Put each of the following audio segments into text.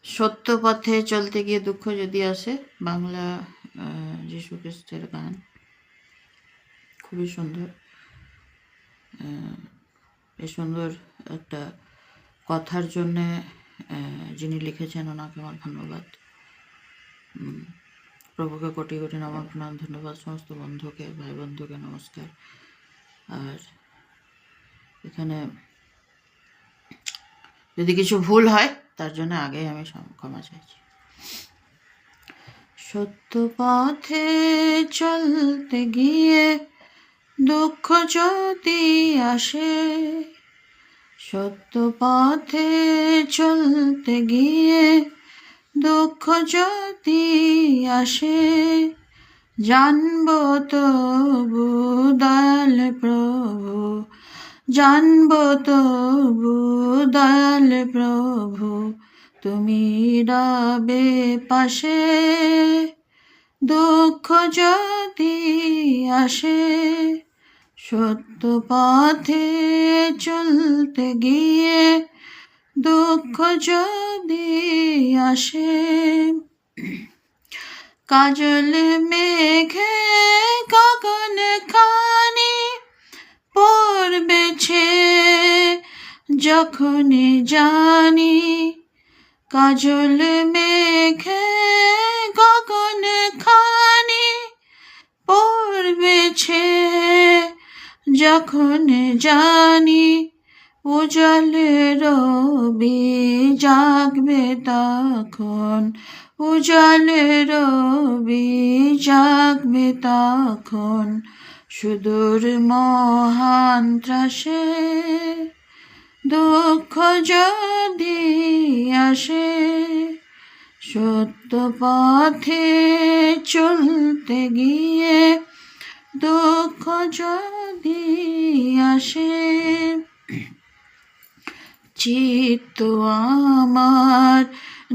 সত্য পথে চলতে গিয়ে দুঃখ যদি আসে, বাংলা যীশু খ্রিস্টের গান, খুবই সুন্দর। এই সুন্দর একটা কথার জন্যে যিনি লিখেছেন ওনাকে আমার ধন্যবাদ। প্রভুকে কোটি কোটি নমন প্রণাম, ধন্যবাদ। সমস্ত বন্ধুকে, ভাই বন্ধুকে নমস্কার। আর এখানে যদি কিছু ভুল হয় তার জন্য আগেই আমি ক্ষমা চাইছি। সত্য পথে চলতে গিয়ে দুঃখ যদি আসে, সত্য পথে চলতে গিয়ে দুঃখ যদি আসে, জানবো তবু দয়াল প্রভু, জানবো তবু দয়াল প্রভু, তুমি রবে পাশে। দুঃখ যদি আসে, সত্য পথে চলতে গিয়ে দুঃখ যদি আসে, কাজল মেঘে গগন খানি পড়বেছে যখনই জানি, কাজল মেঘে গগন খানি পড়বেছে যখন জানি, উজালে রবি জাগবে তখন, উজালে রবি জাগবে তখন, সুদূর মহান ত্রাসে দুঃখ যদি আসে, সত্য পথে চলতে গিয়ে দুঃখ যদি আসে, চিত্ত আমার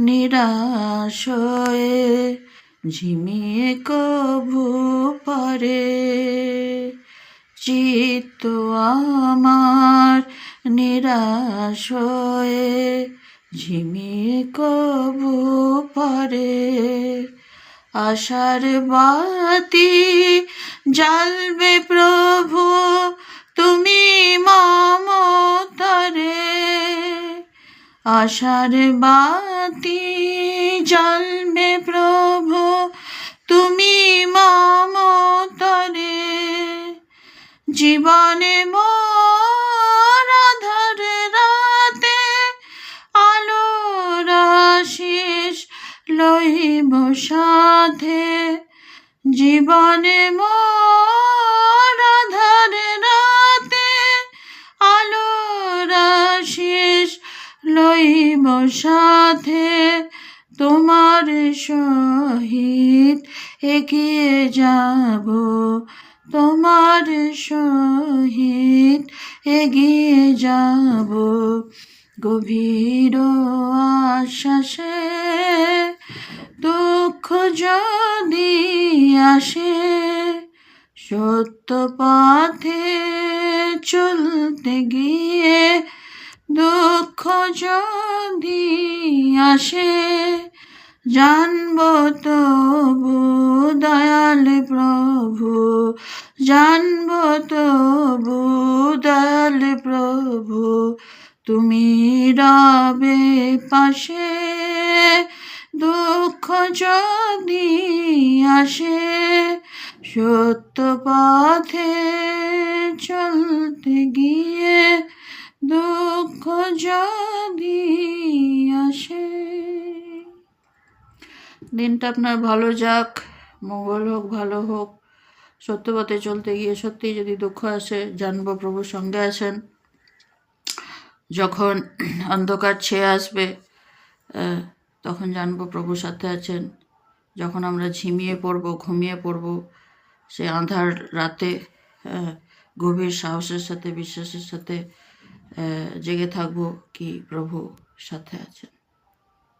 নিরাশ হয়ে ঝিমিয়ে কভু পরে, চিত্ত আমার নিরাশ হয়ে ঝিমিয়ে কভু পরে, আশার বাতি জ্বালবে প্রভু তুমি মমতারে, আশার বাতি জ্বালবে প্রভু তুমি মমতারে, জীবনে মোর আঁধার রাতে আলোর আশিস লইব সাথে, জীবনে মোর আঁধার রাতে আলোর আশিস লইব সাথে, তোমার সহিত এগিয়ে যাব, তোমার সহিত এগিয়ে যাব, গভীর আশ্বাসে দুঃখ যদি আসে, সত্য পথে চলতে গিয়ে দুঃখ যদি আসে, জানবো তবু দয়াল প্রভু, জানবো তবু দয়াল প্রভু, তুমি রবে পাশে। দুঃখ যদি আসে, সত্য পথে চলতে গিয়ে দুঃখ যদি আসে। দিনটা আপনার ভালো যাক, মঙ্গল হোক, ভালো হোক। সত্য পথে চলতে গিয়ে সত্যিই যদি দুঃখ আসে, জানবো প্রভুর সঙ্গে আছেন। যখন অন্ধকার ছেয়ে আসবে তখন জানবো প্রভুর সাথে আছেন। যখন আমরা ঝিমিয়ে পড়বো, ঘুমিয়ে পড়বো, সে আঁধার রাতে গভীর সাহসের সাথে, বিশ্বাসের সাথে জেগে থাকবো কি প্রভু সাথে আছেন।